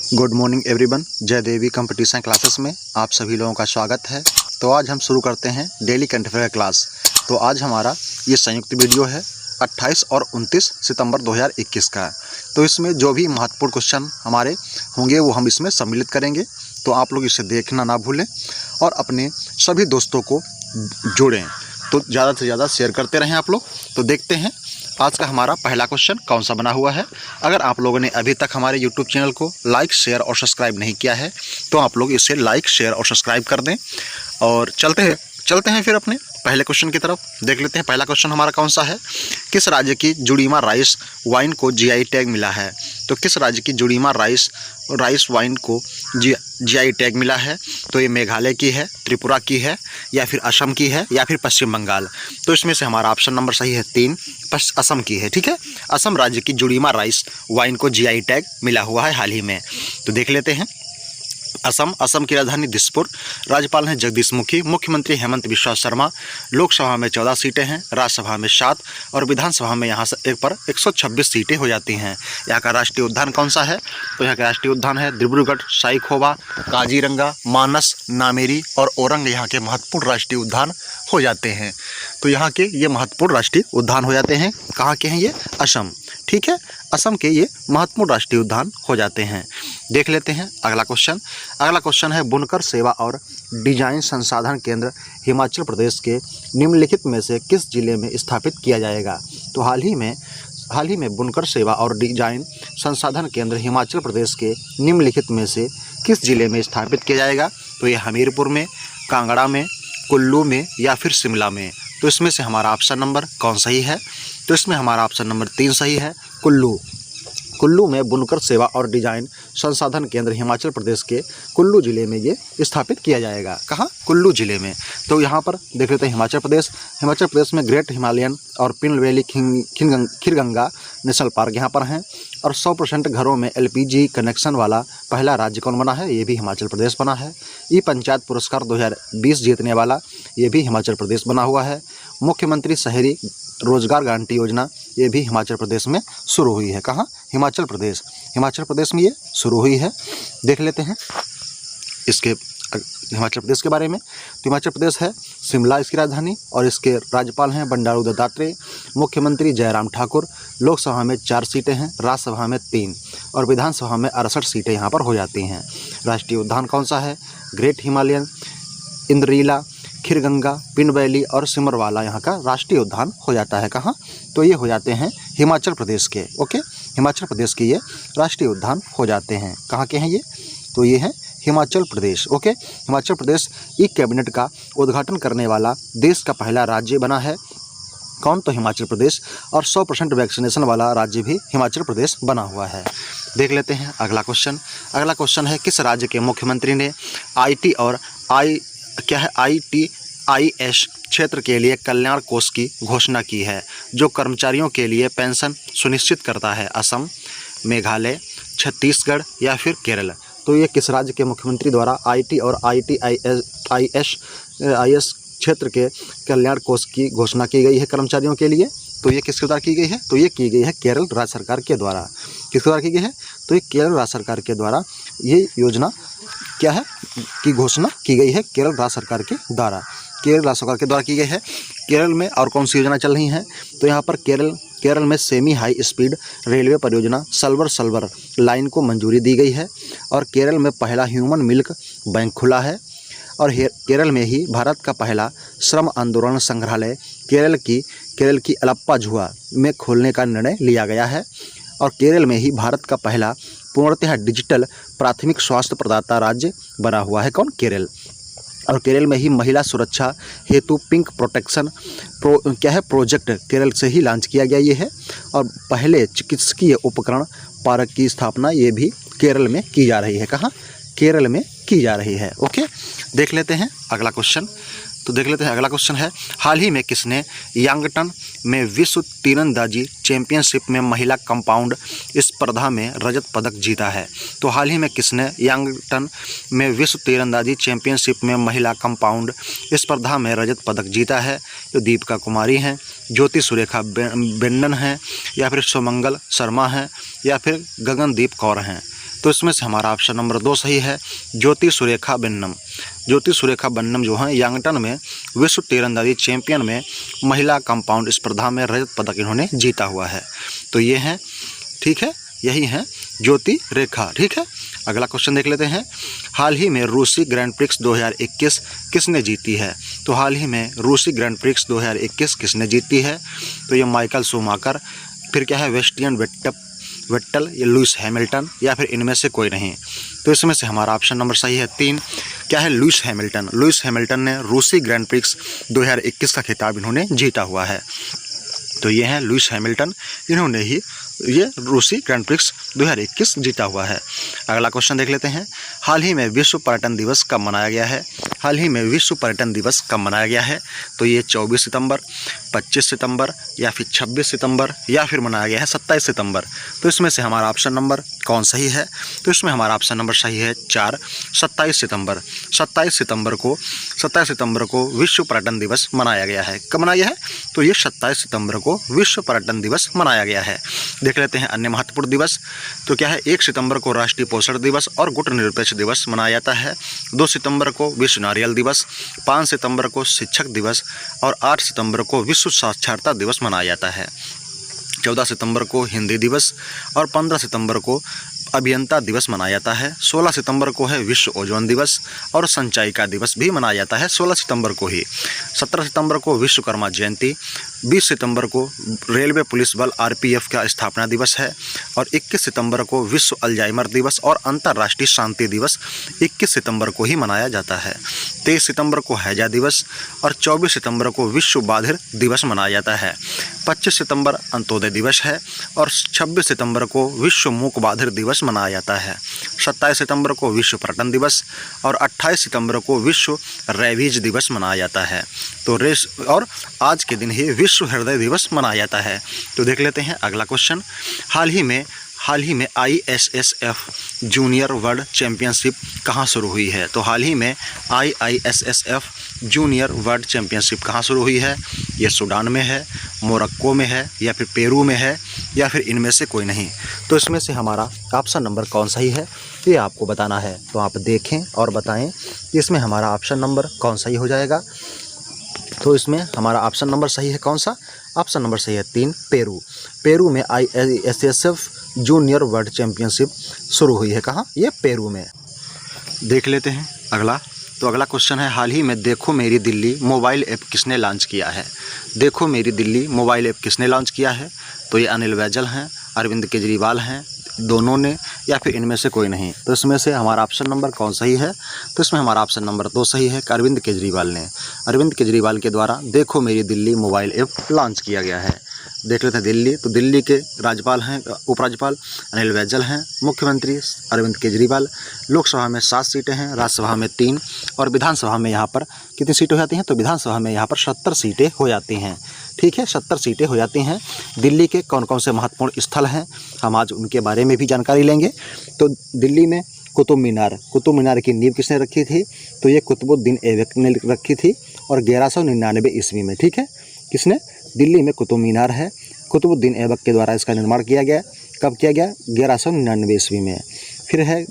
Good morning everyone. जय देवी competition classes में आप सभी लोगों का स्वागत है। तो आज हम शुरू करते हैं डेली करंट अफेयर क्लास। तो आज हमारा ये संयुक्त वीडियो है 28 और 29 सितंबर 2021 का। तो इसमें जो भी महत्वपूर्ण क्वेश्चन हमारे होंगे वो हम इसमें सम्मिलित करेंगे। तो आप लोग इसे देखना ना भूलें और अपने सभी दोस्तों को जोड़ें। तो ज़्यादा से ज़्यादा शेयर करते रहें आप लोग। तो देखते हैं आज का हमारा पहला क्वेश्चन कौन सा बना हुआ है। अगर आप लोगों ने अभी तक हमारे YouTube चैनल को लाइक, शेयर और सब्सक्राइब नहीं किया है तो आप लोग इसे लाइक, शेयर और सब्सक्राइब कर दें। और चलते हैं फिर अपने पहले क्वेश्चन की तरफ। देख लेते हैं पहला क्वेश्चन हमारा कौन सा है। किस राज्य की जुड़ीमा राइस वाइन को जीआई टैग मिला है। तो किस राज्य की जुड़ीमा राइस वाइन को जीआई टैग मिला है। तो ये मेघालय की है, त्रिपुरा की है, या फिर असम की है, या फिर पश्चिम बंगाल। तो इसमें से हमारा ऑप्शन नंबर सही है 3, असम की है। ठीक है, असम राज्य की जुड़ीमा राइस वाइन को जीआई टैग मिला हुआ है हाल ही में। तो देख लेते हैं असम की राजधानी दिसपुर, राज्यपाल हैं जगदीश मुखी, मुख्यमंत्री हेमंत बिस्वा शर्मा। लोकसभा में 14 सीटें हैं, राज्यसभा में 7 और विधानसभा में यहाँ से एक पर 126 सीटें हो जाती हैं। यहाँ का राष्ट्रीय उद्यान कौन सा है। तो यहाँ का राष्ट्रीय उद्यान है डिब्रूगढ़, साईखोवा, काजीरंगा, मानस, नामेरी और औरंग यहाँ के महत्वपूर्ण राष्ट्रीय उद्यान हो जाते हैं। तो यहाँ के ये महत्वपूर्ण राष्ट्रीय उद्यान हो जाते हैं। कहाँ के हैं ये? असम। ठीक है, असम के ये महत्वपूर्ण राष्ट्रीय उद्यान हो जाते हैं। देख लेते हैं अगला क्वेश्चन है बुनकर सेवा और डिजाइन संसाधन केंद्र हिमाचल प्रदेश के निम्नलिखित में से किस जिले में स्थापित किया जाएगा। तो हाल ही में बुनकर सेवा और डिजाइन संसाधन केंद्र हिमाचल प्रदेश के निम्नलिखित में से किस जिले में स्थापित किया जाएगा। तो ये हमीरपुर में, कांगड़ा में, कुल्लू में या फिर शिमला में। तो इसमें से हमारा ऑप्शन नंबर कौन सही है। तो इसमें हमारा ऑप्शन नंबर 3 सही है, कुल्लू में बुनकर सेवा और डिजाइन संसाधन केंद्र हिमाचल प्रदेश के कुल्लू जिले में ये स्थापित किया जाएगा। कहाँ? कुल्लू जिले में। तो यहाँ पर देख लेते हैं हिमाचल प्रदेश में ग्रेट हिमालयन और pin valley Kheerganga national park यहाँ पर हैं। और 100% घरों में LPG कनेक्शन वाला पहला राज्य कौन बना है। ये भी हिमाचल प्रदेश बना है। ई पंचायत पुरस्कार 2020 जीतने वाला ये भी हिमाचल प्रदेश बना हुआ है। मुख्यमंत्री शहरी रोजगार गारंटी योजना ये भी हिमाचल प्रदेश में शुरू हुई है। कहाँ? हिमाचल प्रदेश में ये शुरू हुई है। देख लेते हैं इसके हिमाचल प्रदेश के बारे में। तो हिमाचल प्रदेश है शिमला इसकी राजधानी और इसके राज्यपाल हैं बंडारू दत्तात्रेय, मुख्यमंत्री जयराम ठाकुर। लोकसभा में 4 सीटें हैं, राज्यसभा में 3 और विधानसभा में 68 सीटें यहाँ पर हो जाती हैं। राष्ट्रीय उद्यान कौन सा है? ग्रेट हिमालयन, इंद्रीला, खीरगंगा, पिन वैली और सिमरवाला यहाँ का राष्ट्रीय उद्यान हो जाता है। कहाँ? तो ये हो जाते हैं हिमाचल प्रदेश के। ओके, हिमाचल प्रदेश के ये राष्ट्रीय उद्यान हो जाते हैं। कहाँ के हैं ये? तो ये हैं Himachal Pradesh. Okay, Himachal Pradesh e cabinet का उद्घाटन करने वाला देश का पहला राज्य बना है। कौन? तो हिमाचल प्रदेश। और 100% वैक्सीनेशन वाला राज्य भी हिमाचल प्रदेश बना हुआ है। देख लेते हैं अगला क्वेश्चन है किस राज्य के मुख्यमंत्री ने IT और ITIS क्षेत्र के लिए कल्याण कोष की घोषणा की है, जो कर्मचारियों के लिए पेंशन सुनिश्चित करता है। असम, मेघालय, छत्तीसगढ़ या फिर केरल। तो ये किस राज्य के मुख्यमंत्री द्वारा IT और ITIS क्षेत्र के कल्याण कोष की घोषणा की गई है कर्मचारियों के लिए। तो ये किसके द्वारा की गई है? तो ये की गई है केरल राज्य सरकार के द्वारा। किसके द्वारा की गई है? तो ये केरल राज्य सरकार के द्वारा ये योजना क्या है की घोषणा की गई है केरल राज्य सरकार के द्वारा। केरल राज्य सरकार के द्वारा की गई है। केरल में और कौन सी योजना चल रही है? तो यहाँ पर केरल में सेमी हाई स्पीड रेलवे परियोजना सल्वर लाइन को मंजूरी दी गई है। और केरल में पहला ह्यूमन मिल्क बैंक खुला है। और केरल में ही भारत का पहला श्रम आंदोलन संग्रहालय केरल की अलप्पा झुआ में खोलने का निर्णय लिया गया है। और केरल में ही भारत का पहला पूर्णतः डिजिटल प्राथमिक स्वास्थ्य प्रदाता राज्य बना हुआ है। कौन? केरल। और केरल में ही महिला सुरक्षा हेतु पिंक प्रोटेक्शन प्रोजेक्ट केरल से ही लॉन्च किया गया ये है। और पहले चिकित्सकीय उपकरण पार्क की स्थापना ये भी केरल में की जा रही है। कहाँ? केरल में की जा रही है। ओके, देख लेते हैं अगला क्वेश्चन। तो देख लेते हैं अगला क्वेश्चन है हाल ही में किसने यांगटन में विश्व तीरंदाजी चैंपियनशिप में महिला कंपाउंड स्पर्धा में रजत पदक जीता है। तो हाल ही में किसने यांगटन में विश्व तीरंदाजी चैंपियनशिप में महिला कंपाउंड स्पर्धा में रजत पदक जीता है। तो दीपिका कुमारी हैं, ज्योति सुरेखा बेन्नन हैं, या फिर सुमंगल शर्मा हैं, या फिर गगनदीप कौर हैं। तो इसमें से हमारा ऑप्शन नंबर 2 सही है, ज्योति सुरेखा वेन्नम। ज्योति सुरेखा वेन्नम जो हैं यांगटन में विश्व तीरंदाजी चैंपियन में महिला कंपाउंड स्पर्धा में रजत पदक इन्होंने जीता हुआ है। तो ये हैं, ठीक है, यही हैं ज्योति रेखा। ठीक है, अगला क्वेश्चन देख लेते हैं। हाल ही में रूसी ग्रैंड प्रिक्स 2021 किसने जीती है? तो हाल ही में रूसी ग्रैंड प्रिक्स 2021 किसने जीती है? तो ये माइकल शूमाकर, फिर क्या है वेस्टियन वेट्टल, या लुइस हैमिल्टन, या फिर इनमें से कोई नहीं। तो इसमें से हमारा ऑप्शन नंबर सही है 3, क्या है लुइस हैमिल्टन। लुइस हैमिल्टन ने रूसी ग्रैंड प्रिक्स 2021 का खिताब इन्होंने जीता हुआ है। तो ये हैं लुइस हैमिल्टन, इन्होंने ही ये रूसी ग्रैंड प्रिक्स 2021 जीता हुआ है। अगला क्वेश्चन देख लेते हैं। हाल ही में विश्व पर्यटन दिवस कब मनाया गया है? हाल ही में विश्व पर्यटन दिवस कब मनाया गया है? तो ये 24 सितंबर, 25 सितंबर, या फिर 26 सितंबर, या फिर मनाया गया है 27 सितंबर। तो इसमें से हमारा ऑप्शन नंबर कौन सही है? तो इसमें हमारा ऑप्शन नंबर सही है 4, 27 सितंबर। 27 सितंबर को विश्व पर्यटन दिवस मनाया गया है। कब मनाया गया है? तो ये 27 सितंबर को विश्व पर्यटन दिवस मनाया गया है। देख लेते हैं अन्य महत्वपूर्ण दिवस। तो क्या है 1 सितंबर को राष्ट्रीय पोषण दिवस और गुटनिरपेक्ष दिवस मनाया जाता है। 2 सितंबर को विश्व नारियल दिवस, 5 सितंबर को शिक्षक दिवस और 8 सितंबर को विश्व साक्षरता दिवस मनाया जाता है। 14 सितंबर को हिंदी दिवस और 15 सितंबर को अभियंता दिवस मनाया जाता है। 16 सितंबर को है विश्व ओजोन दिवस और संचायिका दिवस भी मनाया जाता है 16 सितंबर को ही। 17 सितंबर को विश्वकर्मा जयंती, 20 सितंबर को रेलवे पुलिस बल RPF का स्थापना दिवस है और 21 सितंबर को विश्व अल्जाइमर दिवस और अंतर्राष्ट्रीय शांति दिवस 21 सितंबर को ही मनाया जाता है। 23 सितंबर को हैजा दिवस और 24 सितंबर को विश्व बाधिर दिवस मनाया जाता है। 25 सितंबर अंत्योदय दिवस है और 26 सितंबर को विश्व मूक बाधिर दिवस मनाया जाता है। 27 सितंबर को विश्व पर्यटन दिवस और 28 सितंबर को विश्व रेबीज दिवस मनाया जाता है। तो और आज के दिन ही विश्व हृदय दिवस मनाया जाता है। तो देख लेते हैं अगला क्वेश्चन। हाल ही में ISSF जूनियर वर्ल्ड चैम्पियनशिप कहाँ शुरू हुई है? तो हाल ही में ISSF जूनियर वर्ल्ड चैम्पियनशिप कहाँ शुरू हुई है? ये सूडान में है, मोरक्को में है, या फिर पेरू में है, या फिर इनमें से कोई नहीं। तो इसमें से हमारा ऑप्शन नंबर कौन सही है ये आपको बताना है। तो आप देखें और बताएं कि इसमें हमारा ऑप्शन नंबर कौन सही हो जाएगा। तो इसमें हमारा ऑप्शन नंबर सही है कौन सा? ऑप्शन नंबर सही है 3, पेरू। पेरू में ISSF जूनियर वर्ल्ड चैम्पियनशिप शुरू हुई है। कहाँ? ये पेरू में। देख लेते हैं अगला। तो अगला क्वेश्चन है, हाल ही में देखो मेरी दिल्ली मोबाइल ऐप किसने लॉन्च किया है? देखो मेरी दिल्ली मोबाइल ऐप किसने लॉन्च किया है? तो ये अनिल बैजल हैं, अरविंद केजरीवाल हैं, दोनों ने, या फिर इनमें से कोई नहीं। तो इसमें से हमारा ऑप्शन नंबर कौन सही है? तो इसमें हमारा ऑप्शन नंबर 2 सही है, अरविंद केजरीवाल ने। अरविंद केजरीवाल के द्वारा देखो मेरी दिल्ली मोबाइल ऐप लॉन्च किया गया है। देख लेते हैं दिल्ली। तो दिल्ली के राज्यपाल हैं, उपराज्यपाल अनिल बैजल हैं, मुख्यमंत्री अरविंद केजरीवाल। लोकसभा में 7 सीटें हैं, राज्यसभा में 3 और विधानसभा में यहाँ पर कितनी सीटें हो जाती हैं? तो विधानसभा में यहाँ पर 70 सीटें हो जाती हैं। ठीक है, 70 सीटें हो जाती हैं। दिल्ली के कौन कौन से महत्वपूर्ण स्थल हैं, हम आज उनके बारे में भी जानकारी लेंगे। तो दिल्ली में कुतुब मीनार की नींव किसने रखी थी? तो ये कुतुबुद्दीन ऐबक ने रखी थी और 1199 ईस्वी में। ठीक है, किसने? दिल्ली में कुतुब मीनार है, कुतुबुद्दीन ऐबक के द्वारा इसका निर्माण किया गया। कब किया गया? 1199 ईस्वी में। फिर है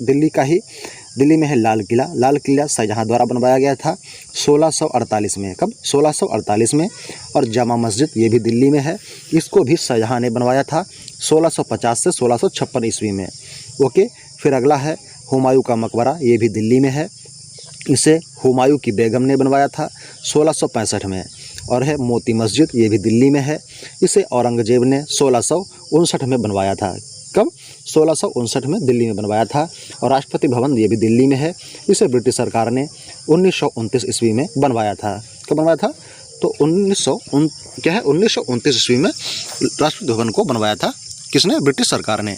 दिल्ली में है लाल किला शाहजहाँ द्वारा बनवाया गया था 1648 में। कब? 1648 में। और जामा मस्जिद ये भी दिल्ली में है, इसको भी शाहजहाँ ने बनवाया था 1650 से 1656 ईस्वी में। ओके। फिर अगला है हुमायूं का मकबरा, ये भी दिल्ली में है, इसे हुमायूं की बेगम ने बनवाया था 1665 में। और है मोती मस्जिद, ये भी दिल्ली में है, इसे औरंगजेब ने 1659 में बनवाया था। कब? 1659 में दिल्ली में बनवाया था। और राष्ट्रपति भवन ये भी दिल्ली में है, इसे ब्रिटिश सरकार ने 1929 ईस्वी में बनवाया था। कब बनवाया था? तो 1929 ईस्वी में राष्ट्रपति भवन को बनवाया था। किसने? ब्रिटिश सरकार ने।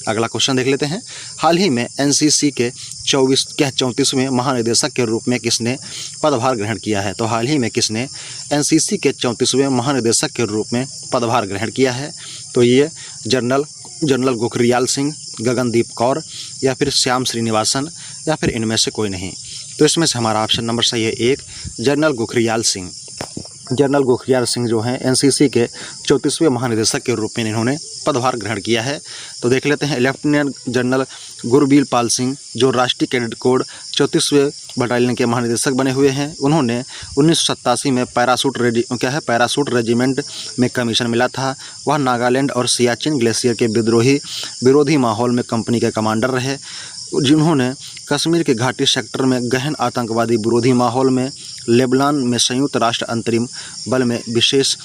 अगला क्वेश्चन देख लेते हैं। हाल ही में NCC के 34वें महानिदेशक के रूप में किसने पदभार ग्रहण किया है? तो हाल ही में किसने NCC के 34वें महानिदेशक के रूप में पदभार ग्रहण किया है? तो ये जनरल गुखरियाल सिंह, गगनदीप कौर, या फिर श्याम श्रीनिवासन, या फिर इनमें से कोई नहीं। तो इसमें से हमारा ऑप्शन नंबर सही है 1, जनरल गुखरियाल सिंह। जनरल गुखरियाल सिंह जो हैं NCC के 34वें महानिदेशक के रूप में इन्होंने पदभार ग्रहण किया है। तो देख लेते हैं लेफ्टिनेंट जनरल गुरबीर पाल सिंह जो राष्ट्रीय कैडेट कोर 34वें बटालियन के महानिदेशक बने हुए हैं। उन्होंने 1987 में पैरासूट रेजिमेंट में कमीशन मिला था। वह नागालैंड और सियाचिन ग्लेशियर के विरोधी माहौल में कंपनी के कमांडर रहे, जिन्होंने कश्मीर के घाटी सेक्टर में गहन आतंकवादी विरोधी माहौल में लेबनान में संयुक्त राष्ट्र अंतरिम बल में विशेष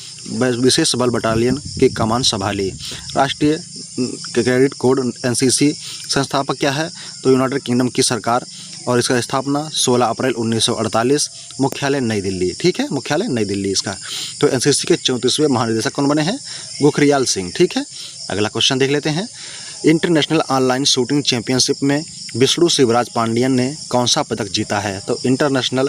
बल बटालियन की कमान संभाली। राष्ट्रीय कैडेट कोर एनसीसी संस्थापक क्या है? तो यूनाइटेड किंगडम की सरकार, और इसका स्थापना 16 अप्रैल 1948, मुख्यालय नई दिल्ली। ठीक है, मुख्यालय नई दिल्ली इसका। तो एनसीसी के 34वें महानिदेशक कौन बने हैं? गुखरियाल सिंह। ठीक है, अगला क्वेश्चन देख लेते हैं। इंटरनेशनल ऑनलाइन शूटिंग चैंपियनशिप में विष्णु शिवराज पांडियन ने कौन सा पदक जीता है? तो इंटरनेशनल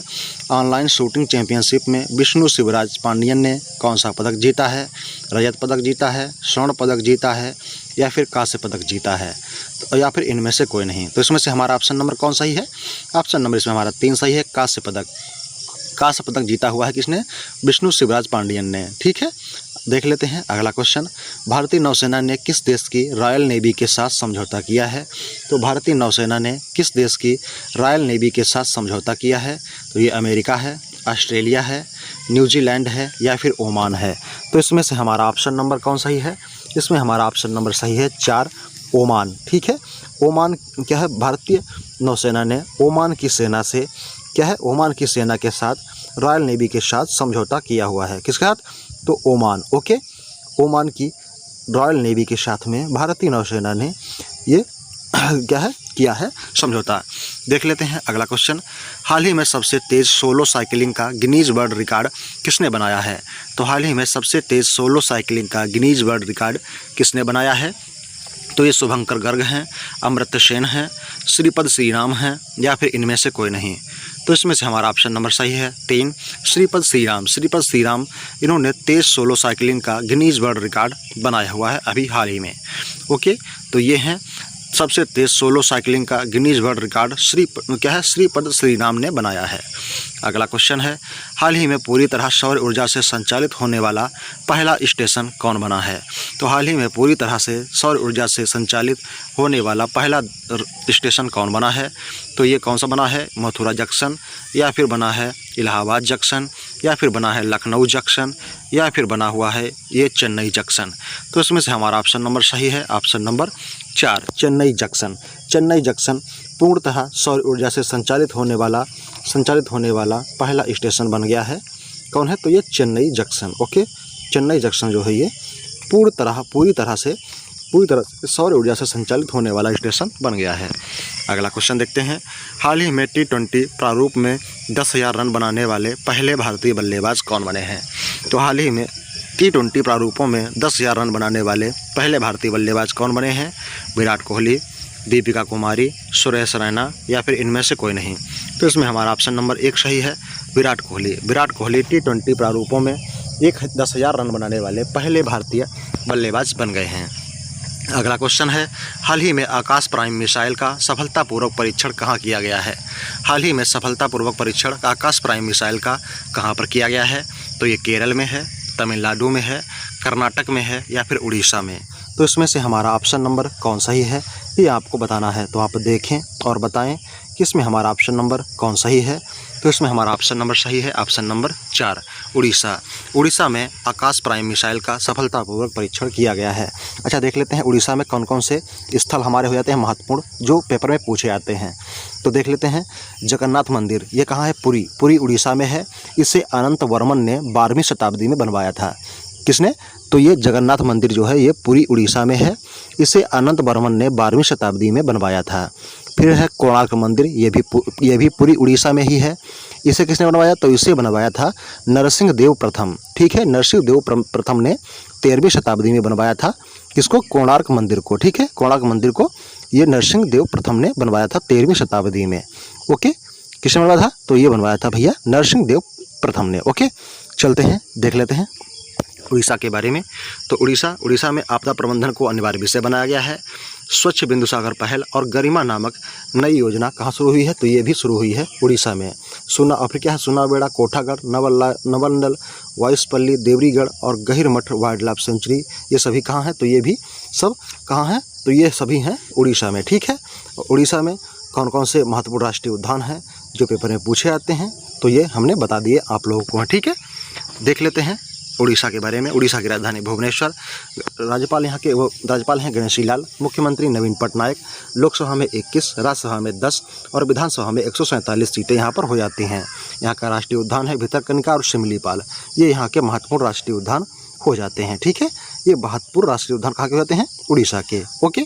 ऑनलाइन शूटिंग चैंपियनशिप में विष्णु शिवराज पांडियन ने कौन सा पदक जीता है? रजत पदक जीता है, स्वर्ण पदक जीता है, या फिर कांस्य पदक जीता है, तो या फिर इनमें से कोई नहीं। तो इसमें से हमारा ऑप्शन नंबर कौन सही है? ऑप्शन नंबर इसमें हमारा 3 सही है, कांस्य पदक। कांस्य पदक जीता हुआ है किसने? विष्णु शिवराज पांडियन ने। ठीक है, देख लेते हैं अगला क्वेश्चन। भारतीय नौसेना ने किस देश की रॉयल नेवी के साथ समझौता किया है? तो भारतीय नौसेना ने किस देश की रॉयल नेवी के साथ समझौता किया है? तो ये अमेरिका है, ऑस्ट्रेलिया है, न्यूजीलैंड है, या फिर ओमान है। तो इसमें से हमारा ऑप्शन नंबर कौन सही है? इसमें हमारा ऑप्शन नंबर सही है 4, ओमान। ठीक है, ओमान क्या है? भारतीय नौसेना ने ओमान की सेना से ओमान की सेना के साथ रॉयल नेवी के साथ समझौता किया हुआ है। किसके साथ? तो ओमान। ओके, ओमान की रॉयल नेवी के साथ में भारतीय नौसेना ने ये किया है समझौता। देख लेते हैं अगला क्वेश्चन। हाल ही में सबसे तेज़ सोलो साइकिलिंग का गिनीज वर्ल्ड रिकॉर्ड किसने बनाया है? तो हाल ही में सबसे तेज़ सोलो साइकिलिंग का गिनीज वर्ल्ड रिकॉर्ड किसने बनाया है? तो ये शुभंकर गर्ग हैं, अमृत सेन हैं, श्रीपद श्रीराम हैं, या फिर इनमें से कोई नहीं। तो इसमें से हमारा ऑप्शन नंबर सही है 3, श्रीपद श्रीराम। श्रीपद श्रीराम इन्होंने तेज़ सोलो साइकिलिंग का गिनीज वर्ल्ड रिकॉर्ड बनाया हुआ है अभी हाल ही में। ओके, तो ये हैं सबसे तेज़ सोलो साइकिलिंग का Guinness world record Shripad Shriram ने बनाया है। अगला क्वेश्चन है, हाल ही में पूरी तरह सौर ऊर्जा से संचालित होने वाला पहला स्टेशन कौन बना है? तो हाल ही में पूरी तरह से सौर ऊर्जा से संचालित होने वाला पहला स्टेशन कौन बना है? तो ये कौन सा बना है? मथुरा जंक्शन, या फिर बना है इलाहाबाद जंक्शन, या फिर बना है लखनऊ जंक्शन, या फिर बना हुआ है ये चेन्नई जंक्शन। तो इसमें से हमारा ऑप्शन नंबर सही है, option number 4, Chennai junction. Chennai junction पूर्णतः सौर ऊर्जा से संचालित होने वाला पहला स्टेशन बन गया है। कौन है? तो ये Chennai junction. Okay, Chennai junction जो है ये पूरी तरह से सौर ऊर्जा से संचालित होने वाला स्टेशन बन गया है। अगला क्वेश्चन देखते हैं। हाल ही में T20 प्रारूप में 10,000 रन बनाने वाले पहले भारतीय बल्लेबाज कौन बने हैं? तो हाल ही में T20 प्रारूपों में 10,000 रन बनाने वाले पहले भारतीय बल्लेबाज कौन बने हैं? विराट कोहली, दीपिका कुमारी, सुरेश रैना, या फिर इनमें से कोई नहीं। तो इसमें हमारा ऑप्शन नंबर 1 सही है, विराट कोहली। विराट कोहली T20 प्रारूपों में 10,000 रन बनाने वाले पहले भारतीय बल्लेबाज बन गए हैं। अगला क्वेश्चन है, हाल ही में आकाश प्राइम मिसाइल का सफलतापूर्वक परीक्षण कहाँ किया गया है? हाल ही में सफलतापूर्वक परीक्षण आकाश प्राइम मिसाइल का कहाँ पर किया गया है? तो ये केरल में है, तमिलनाडु में है, कर्नाटक में है, या फिर उड़ीसा में। तो इसमें से हमारा ऑप्शन नंबर कौन सही है ये आपको बताना है। तो आप देखें और बताएं कि इसमें हमारा ऑप्शन नंबर कौन सही है। तो इसमें हमारा ऑप्शन नंबर सही है, ऑप्शन नंबर 4, उड़ीसा। उड़ीसा में आकाश प्राइम मिसाइल का सफलतापूर्वक परीक्षण किया गया है। अच्छा, देख लेते हैं उड़ीसा में कौन कौन से स्थल हमारे हो जाते हैं महत्वपूर्ण, जो पेपर में पूछे जाते हैं। तो देख लेते हैं, जगन्नाथ मंदिर ये कहाँ है? पुरी उड़ीसा में है। इसे अनंत वर्मन ने 12वीं शताब्दी में बनवाया था। किसने? तो ये जगन्नाथ मंदिर जो है ये पुरी उड़ीसा में है। इसे अनंत वर्मन ने 12वीं शताब्दी में बनवाया था। फिर है कोणार्क मंदिर, ये भी पुरी उड़ीसा में ही है। इसे किसने बनवाया? तो इसे बनवाया था नरसिंह देव प्रथम। ठीक है, नरसिंह देव प्रथम ने 13वीं शताब्दी में बनवाया था। किसको? कोणार्क मंदिर को। ठीक है, कोणार्क मंदिर को ये नरसिंह देव प्रथम ने बनवाया था 13वीं शताब्दी में। ओके, किसने बनवाया था? तो ये बनवाया था भैया नरसिंह देव प्रथम ने। ओके, चलते हैं, देख लेते हैं उड़ीसा के बारे में। तो उड़ीसा में आपदा प्रबंधन को अनिवार्य विषय बनाया गया है। स्वच्छ बिंदु सागर पहल और गरिमा नामक नई योजना कहाँ शुरू हुई है? तो ये भी शुरू हुई है उड़ीसा में। फिर क्या है? सुनाबेड़ा, कोठागढ़, नवलनल, वायुसपल्ली, देवरीगढ़ और गहिरमठ वाइल्ड लाइफ सेंचुरी, ये सभी कहाँ हैं? तो ये भी सब कहाँ हैं? तो ये सभी हैं उड़ीसा में। ठीक है, उड़ीसा में कौन कौन से महत्वपूर्ण राष्ट्रीय उद्यान हैं जो पेपर में पूछे जाते हैं, तो ये हमने बता दिए आप लोगों को। ठीक है, देख लेते हैं उड़ीसा के बारे में। उड़ीसा की राजधानी भुवनेश्वर, राज्यपाल यहाँ के राज्यपाल हैं गणेशी लाल, मुख्यमंत्री नवीन पटनायक, लोकसभा में 21, राज्यसभा में 10 और विधानसभा में 147 सीटें यहाँ पर हो जाती हैं। यहाँ का राष्ट्रीय उद्यान है भितरकनिका और शिमलीपाल, ये यहाँ के महत्वपूर्ण राष्ट्रीय उद्यान हो जाते हैं। ठीक है, ये महत्वपूर्ण राष्ट्रीय उद्यान कहाँ के होते हैं? उड़ीसा के। ओके,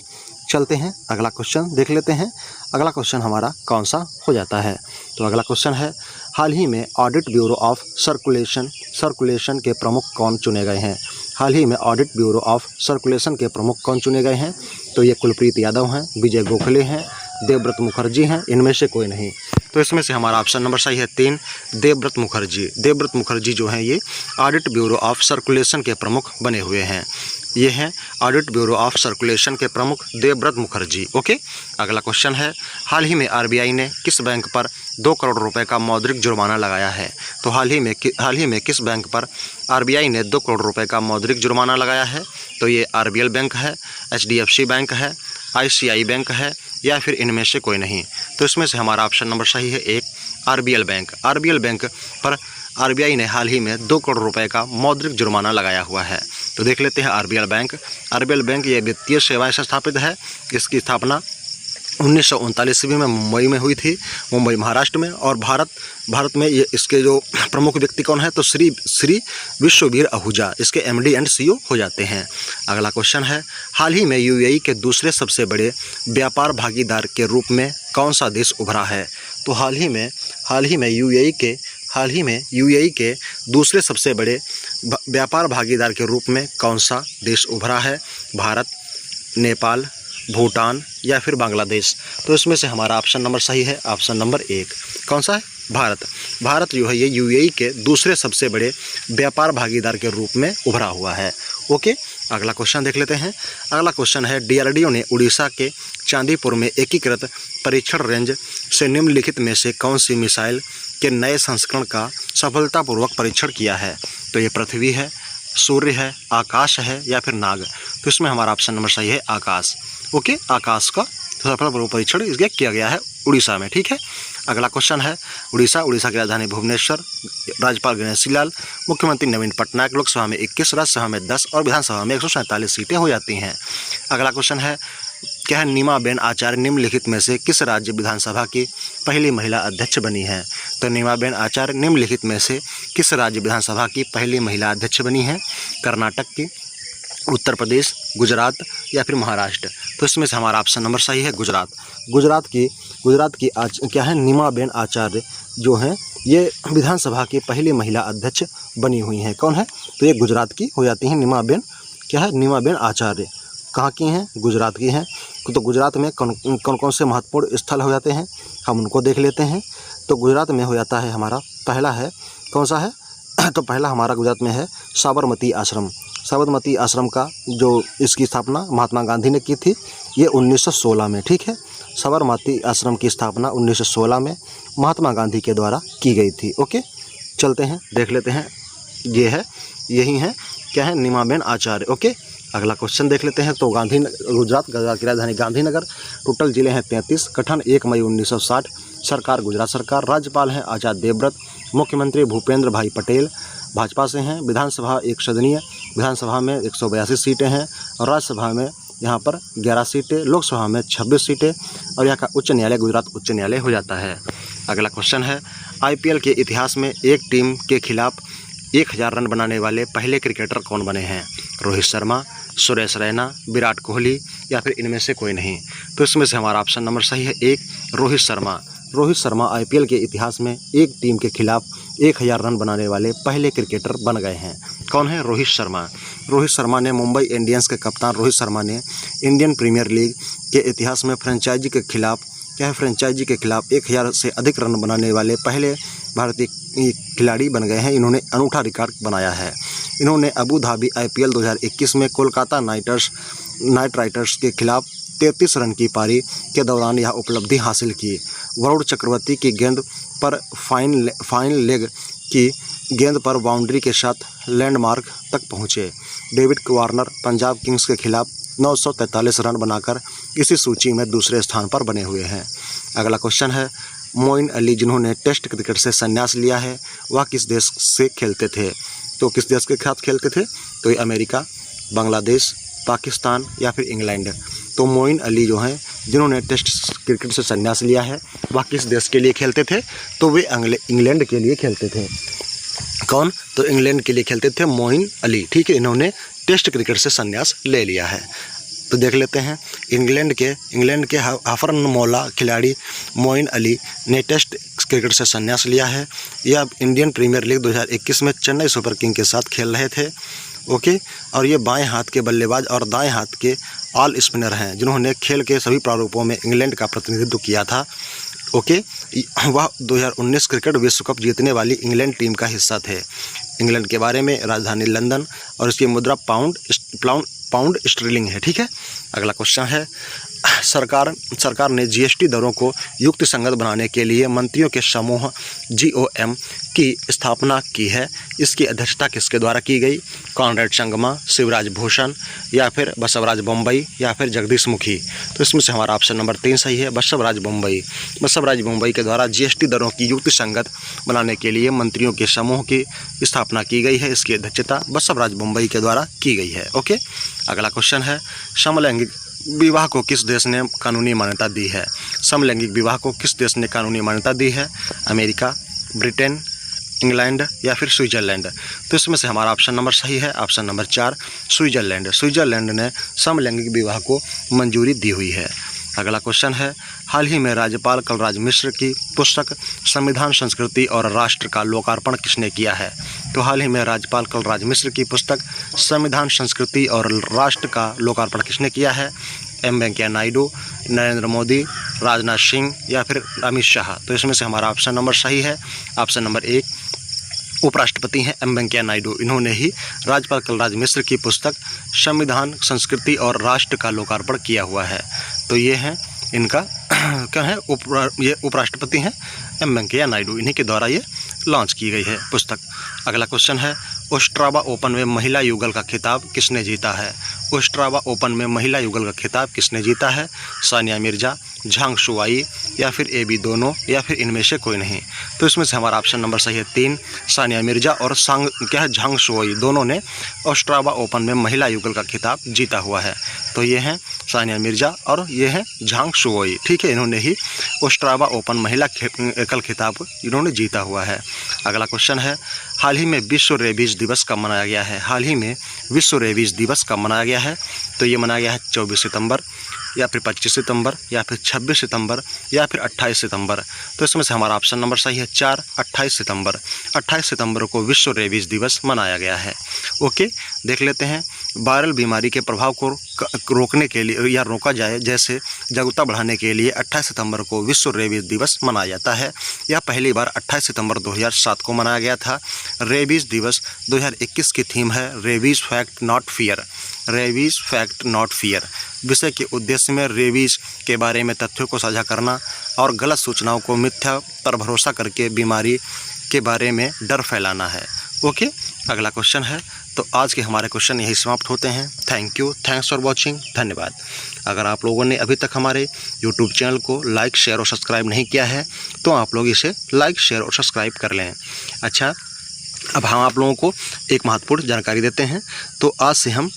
चलते हैं अगला क्वेश्चन देख लेते हैं। अगला क्वेश्चन हमारा कौन सा हो जाता है? तो अगला क्वेश्चन है, हाल ही में ऑडिट ब्यूरो ऑफ सर्कुलेशन के प्रमुख कौन चुने गए हैं? हाल ही में ऑडिट ब्यूरो ऑफ सर्कुलेशन के प्रमुख कौन चुने गए हैं? तो ये कुलप्रीत यादव हैं, विजय गोखले हैं, देवव्रत मुखर्जी हैं, इनमें से कोई नहीं। तो इसमें से हमारा ऑप्शन नंबर सही है 3, देवव्रत मुखर्जी। देवव्रत मुखर्जी जो हैं ये ऑडिट ब्यूरो ऑफ सर्कुलेशन के प्रमुख बने हुए हैं। ये हैं ऑडिट ब्यूरो ऑफ सर्कुलेशन के प्रमुख देवव्रत मुखर्जी। ओके, अगला क्वेश्चन है, हाल ही में आरबीआई ने किस बैंक पर 2 करोड़ रुपए का मौद्रिक जुर्माना लगाया है? तो हाल ही में किस बैंक पर आरबीआई ने 2 करोड़ रुपए का मौद्रिक जुर्माना लगाया है? तो ये आरबीएल बैंक है, एचडीएफसी बैंक है, आईसीआई बैंक है या फिर इनमें से कोई नहीं। तो इसमें से हमारा ऑप्शन नंबर सही है 1, आरबीएल बैंक। आरबीएल बैंक पर आरबीआई ने हाल ही में 2 करोड़ रुपए का मौद्रिक जुर्माना लगाया हुआ है। तो देख लेते हैं आरबीएल बैंक। आरबीएल बैंक ये वित्तीय सेवाएं से स्थापित है। इसकी स्थापना 1939 ईस्वी में मुंबई में हुई थी, मुंबई महाराष्ट्र में। और भारत में ये इसके जो प्रमुख व्यक्ति कौन है? तो श्री विश्ववीर आहूजा इसके एमडी एंड सीईओ हो जाते हैं। अगला क्वेश्चन है, हाल ही में यूएई के दूसरे सबसे बड़े व्यापार भागीदार के रूप में कौन सा देश उभरा है? तो हाल ही में यूएई के दूसरे सबसे बड़े व्यापार भागीदार के रूप में कौन सा देश उभरा है? भारत, नेपाल, भूटान या फिर बांग्लादेश। तो इसमें से हमारा ऑप्शन नंबर सही है ऑप्शन नंबर 1। कौन सा है? भारत। भारत जो है ये यूएई के दूसरे सबसे बड़े व्यापार भागीदार के रूप में उभरा हुआ है। ओके, अगला क्वेश्चन देख लेते हैं। अगला क्वेश्चन है, डीआरडीओ ने उड़ीसा के चांदीपुर में एकीकृत परीक्षण रेंज से निम्नलिखित में से कौन सी मिसाइल के नए संस्करण का सफलतापूर्वक परीक्षण किया है? तो ये पृथ्वी है, सूर्य है, आकाश है या फिर नाग। तो इसमें हमारा ऑप्शन नंबर सही है आकाश। ओके, आकाश का सफलतापूर्वक परीक्षण इसलिए किया गया है उड़ीसा में। ठीक है, अगला क्वेश्चन है, उड़ीसा की राजधानी भुवनेश्वर, राज्यपाल गणेशी लाल, मुख्यमंत्री नवीन पटनायक, लोकसभा में 21, राज्यसभा में 10 और विधानसभा में 147 सीटें हो जाती हैं। अगला क्वेश्चन है, क्या है नीमाबेन आचार्य निम्नलिखित में से किस राज्य विधानसभा की पहली महिला अध्यक्ष बनी है? तो नीमाबेन आचार्य निम्नलिखित में से किस राज्य विधानसभा की पहली महिला अध्यक्ष बनी है? कर्नाटक की, उत्तर प्रदेश, गुजरात या फिर महाराष्ट्र। तो इसमें से हमारा ऑप्शन नंबर सही है गुजरात। गुजरात की क्या है? नीमाबेन आचार्य जो हैं ये विधानसभा की पहली महिला अध्यक्ष बनी हुई हैं। कौन है? तो ये गुजरात की हो जाती हैं नीमाबेन आचार्य। कहाँ की हैं? गुजरात की हैं। तो गुजरात में कौन से महत्वपूर्ण स्थल हो जाते हैं, हम उनको देख लेते हैं। तो गुजरात में हो जाता है हमारा पहला है, कौन सा है? तो पहला हमारा गुजरात में है साबरमती आश्रम। साबरमती आश्रम का जो इसकी स्थापना महात्मा गांधी ने की थी, ये 1916 में। ठीक है, साबरमती आश्रम की स्थापना 1916 में महात्मा गांधी के द्वारा की गई थी। ओके, चलते हैं देख लेते हैं। यही है क्या है? नीमाबेन आचार्य। ओके, अगला क्वेश्चन देख लेते हैं। तो गुजरात की राजधानी गांधीनगर, टोटल जिले हैं 33, गठन 1 मई 1960, सरकार गुजरात सरकार, राज्यपाल हैं आचार्य देवव्रत, मुख्यमंत्री भूपेंद्र भाई पटेल भाजपा से हैं, विधानसभा 1 सदनीय, विधानसभा में 182 सीटें हैं और राज्यसभा में यहाँ पर 11 सीटें, लोकसभा में 26 सीटें और यहाँ का उच्च न्यायालय गुजरात उच्च न्यायालय हो जाता है। अगला क्वेश्चन है, आईपीएल के इतिहास में एक टीम के खिलाफ 1000 रन बनाने वाले पहले क्रिकेटर कौन बने हैं? रोहित शर्मा, सुरेश रैना, विराट कोहली या फिर इनमें से कोई नहीं। तो इसमें से हमारा ऑप्शन नंबर सही है 1, रोहित शर्मा। रोहित शर्मा आईपीएल के इतिहास में एक टीम के खिलाफ 1000 रन बनाने वाले पहले क्रिकेटर बन गए हैं। कौन है? रोहित शर्मा। रोहित शर्मा ने मुंबई इंडियंस के कप्तान रोहित शर्मा ने इंडियन प्रीमियर लीग के इतिहास में फ्रेंचाइजी के खिलाफ 1000 से अधिक रन बनाने वाले पहले भारतीय खिलाड़ी बन गए हैं। इन्होंने अनूठा रिकॉर्ड बनाया है। इन्होंने अबू धाबी आईपीएल 2021 में कोलकाता नाइट राइडर्स के खिलाफ 33 रन की पारी के दौरान यह उपलब्धि हासिल की। वरुण चक्रवर्ती की गेंद पर फाइन लेग की गेंद पर बाउंड्री के साथ लैंडमार्क तक पहुंचे। डेविड वार्नर पंजाब किंग्स के खिलाफ 943 रन बनाकर इसी सूची में दूसरे स्थान पर बने हुए हैं। अगला क्वेश्चन है, मोइन अली जिन्होंने टेस्ट क्रिकेट से संन्यास लिया है वह किस देश से खेलते थे? तो किस देश के खिलाफ खेलते थे? तो ये अमेरिका, बांग्लादेश, पाकिस्तान या फिर इंग्लैंड। तो मोइन अली जो हैं जिन्होंने टेस्ट क्रिकेट से संन्यास लिया है वह किस देश के लिए खेलते थे? तो वे इंग्लैंड के लिए खेलते थे। कौन? तो इंग्लैंड के लिए खेलते थे मोइन अली। ठीक है, इन्होंने टेस्ट क्रिकेट से संन्यास ले लिया है। तो देख लेते हैं, इंग्लैंड के हफरनमौला खिलाड़ी मोइन अली ने टेस्ट क्रिकेट से संन्यास लिया है। यह इंडियन प्रीमियर लीग 2021 में चेन्नई सुपर किंग के साथ खेल रहे थे। ओके, और ये बाएं हाथ के बल्लेबाज और दाएं हाथ के ऑल स्पिनर हैं जिन्होंने खेल के सभी प्रारूपों में इंग्लैंड का प्रतिनिधित्व किया था। ओके, वह 2019 क्रिकेट विश्व कप जीतने वाली इंग्लैंड टीम का हिस्सा थे। इंग्लैंड के बारे में राजधानी लंदन और इसकी मुद्रा पाउंड स्टर्लिंग है। ठीक है, अगला क्वेश्चन है, सरकार ने जीएसटी दरों को युक्तिसंगत बनाने के लिए मंत्रियों के समूह GOM की स्थापना की है। इसकी अध्यक्षता किसके द्वारा की गई? कॉनरेड संगमा, शिवराज भूषण या फिर बसवराज बोम्बई या फिर जगदीश मुखी। तो इसमें से हमारा ऑप्शन नंबर 3 सही है, बसवराज बोम्बई के द्वारा जीएसटी दरों की युक्तिसंगत बनाने के लिए मंत्रियों के समूह की स्थापना की गई है। इसकी अध्यक्षता बसवराज बोम्बई के द्वारा की गई है। ओके, अगला क्वेश्चन है, समलैंगिक विवाह को किस देश ने कानूनी मान्यता दी है? समलैंगिक विवाह को किस देश ने कानूनी मान्यता दी है? अमेरिका, ब्रिटेन, इंग्लैंड या फिर स्विट्जरलैंड। तो इसमें से हमारा ऑप्शन नंबर सही है, ऑप्शन नंबर 4 स्विट्जरलैंड ने समलैंगिक विवाह को मंजूरी दी हुई है। अगला क्वेश्चन है, हाल ही में राज्यपाल कलराज मिश्र की पुस्तक संविधान, संस्कृति और राष्ट्र का लोकार्पण किसने किया है? तो हाल ही में राज्यपाल कलराज मिश्र की पुस्तक संविधान, संस्कृति और राष्ट्र का लोकार्पण किसने किया है? एम वेंकैया नायडू, नरेंद्र मोदी, राजनाथ सिंह या फिर अमित शाह। तो इसमें से हमारा ऑप्शन नंबर सही है, ऑप्शन नंबर 1 उपराष्ट्रपति हैं एम वेंकैया नायडू। इन्होंने ही राज्यपाल कलराज मिश्र की पुस्तक संविधान, संस्कृति और राष्ट्र का लोकार्पण किया हुआ है। तो ये हैं इनका क्या है, ये उपराष्ट्रपति हैं एम वेंकैया नायडू, इन्हीं के द्वारा ये लॉन्च की गई है पुस्तक। अगला क्वेश्चन है, ओस्ट्रावा ओपन में महिला युगल का खिताब किसने जीता है? ओस्ट्रावा ओपन में महिला युगल का खिताब किसने जीता है? सानिया मिर्जा, झांग शुआई या फिर AB दोनों या फिर इनमें से कोई नहीं। तो इसमें से हमारा ऑप्शन नंबर सही है 3 सानिया मिर्जा और झांग शुआई दोनों ने ओस्ट्रावा ओपन में महिला युगल का खिताब जीता हुआ है। तो ये हैं सानिया मिर्जा और ये हैं झांग शुआई। ठीक है, इन्होंने ही ओस्ट्रावा ओपन महिला एकल खिताब इन्होंने जीता हुआ है। अगला क्वेश्चन है, हाल ही में विश्व रेबीज दिवस कब मनाया गया है? हाल ही में विश्व रेबीज दिवस कब मनाया गया है? तो ये मनाया गया है 24 सितंबर या फिर 25 सितंबर या फिर 26 सितंबर या फिर 28 सितंबर। तो इसमें से हमारा ऑप्शन नंबर सही है 4 28 सितंबर। 28 सितंबर को विश्व रेबीज दिवस मनाया गया है। ओके, देख लेते हैं, वायरल बीमारी के प्रभाव को रोकने के लिए या रोका जाए जैसे जागरूकता बढ़ाने के लिए 28 सितंबर को विश्व रेबीज दिवस मनाया जाता है। यह पहली बार 28 सितंबर 2007 को मनाया गया था। रेबीज दिवस 2021 की थीम है rabies fact not fear. Rabies fact not fear विषय के उद्देश्य में रेबीज के बारे में तथ्यों को साझा करना और गलत सूचनाओं को मिथ्या पर भरोसा करके बीमारी के बारे में डर फैलाना है। ओके, अगला क्वेश्चन है। तो आज के हमारे क्वेश्चन यही समाप्त होते हैं। Thank you, thanks for watching, धन्यवाद। अगर आप लोगों ने अभी तक हमारे यूट्यूब चैनल को लाइक, शेयर और सब्सक्राइब नहीं किया है तो आप लोग इसे लाइक, शेयर और सब्सक्राइब कर लें। अच्छा, अब हम आप लोगों को एक महत्वपूर्ण जानकारी देते हैं। तो आज से हम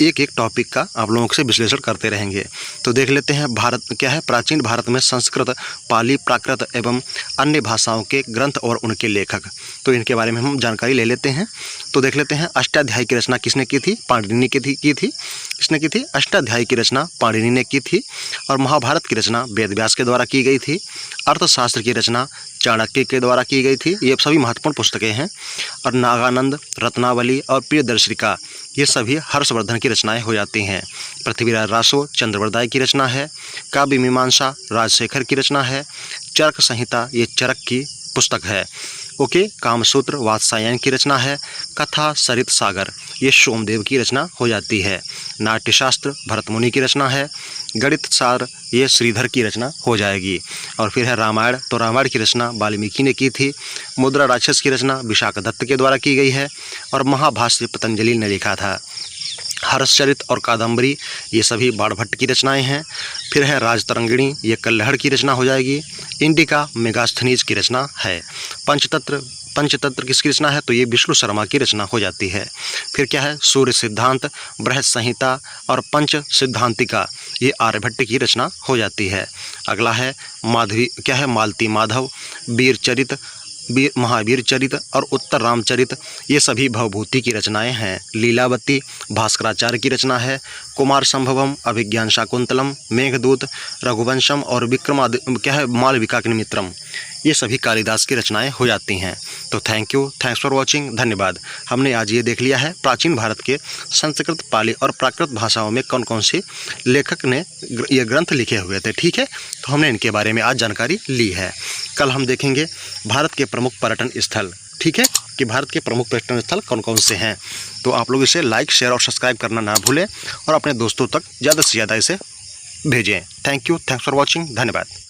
एक एक टॉपिक का आप लोगों से विश्लेषण करते रहेंगे। तो देख लेते हैं, भारत क्या है, प्राचीन भारत में संस्कृत, पाली, प्राकृत एवं अन्य भाषाओं के ग्रंथ और उनके लेखक। तो इनके बारे में हम जानकारी ले लेते हैं। तो देख लेते हैं, अष्टाध्यायी की रचना किसने की थी? पाणिनि की थी। किसने की थी? अष्टाध्यायी की रचना पाणिनि ने की थी। और महाभारत की रचना वेदव्यास के द्वारा की गई थी। अर्थशास्त्र की रचना चाणक्य के द्वारा की गई थी। ये सभी महत्वपूर्ण पुस्तकें हैं। और नागानंद, रत्नावली और प्रियदर्शिका ये सभी हर्षवर्धन की रचनाएं हो जाती हैं। पृथ्वीराज रासो चंद्रवरदाय की रचना है। काव्य मीमांसा राजशेखर की रचना है। चरक संहिता ये चरक की पुस्तक है। ओके, कामसूत्र वात्सायन की रचना है। कथा सरित सागर ये सोमदेव की रचना हो जाती है। नाट्यशास्त्र भरत मुनि की रचना है। गणित सार ये श्रीधर की रचना हो जाएगी। और फिर है रामायण, तो रामायण की रचना वाल्मीकि ने की थी। मुद्रा राक्षस की रचना विशाख दत्त के द्वारा की गई है। और महाभाष्य पतंजलि ने लिखा था। हर्षचरित और कादम्बरी ये सभी बाणभट्ट की रचनाएं हैं। फिर है राजतरंगिणी, ये कल्हड़ की रचना हो जाएगी। इंडिका मेगास्थनीज की रचना है। पंचतंत्र किसकी रचना है, तो ये विष्णु शर्मा की रचना हो जाती है। फिर क्या है, सूर्य सिद्धांत, बृहद संहिता और पंच सिद्धांतिका ये आर्यभट्ट की रचना हो जाती है। अगला है मालती माधव, महावीर चरित और उत्तर रामचरित ये सभी भवभूति की रचनाएं हैं। लीलावती भास्कराचार्य की रचना है। कुमार संभवम, अभिज्ञान शाकुंतलम, मेघदूत, रघुवंशम और मालविकाग्निमित्रम ये सभी कालिदास की रचनाएं हो जाती हैं। तो थैंक्स फॉर वॉचिंग, धन्यवाद। हमने आज ये देख लिया है प्राचीन भारत के संस्कृत, पाली और प्राकृत भाषाओं में कौन कौन से लेखक ने ये ग्रंथ लिखे हुए थे। ठीक है, तो हमने इनके बारे में आज जानकारी ली है। कल हम देखेंगे भारत के प्रमुख पर्यटन स्थल, ठीक है, कि भारत के प्रमुख पर्यटन स्थल कौन कौन से हैं। तो आप लोग इसे लाइक, शेयर और सब्सक्राइब करना ना भूलें और अपने दोस्तों तक ज़्यादा से ज़्यादा इसे भेजें। थैंक्स फॉर वॉचिंग, धन्यवाद।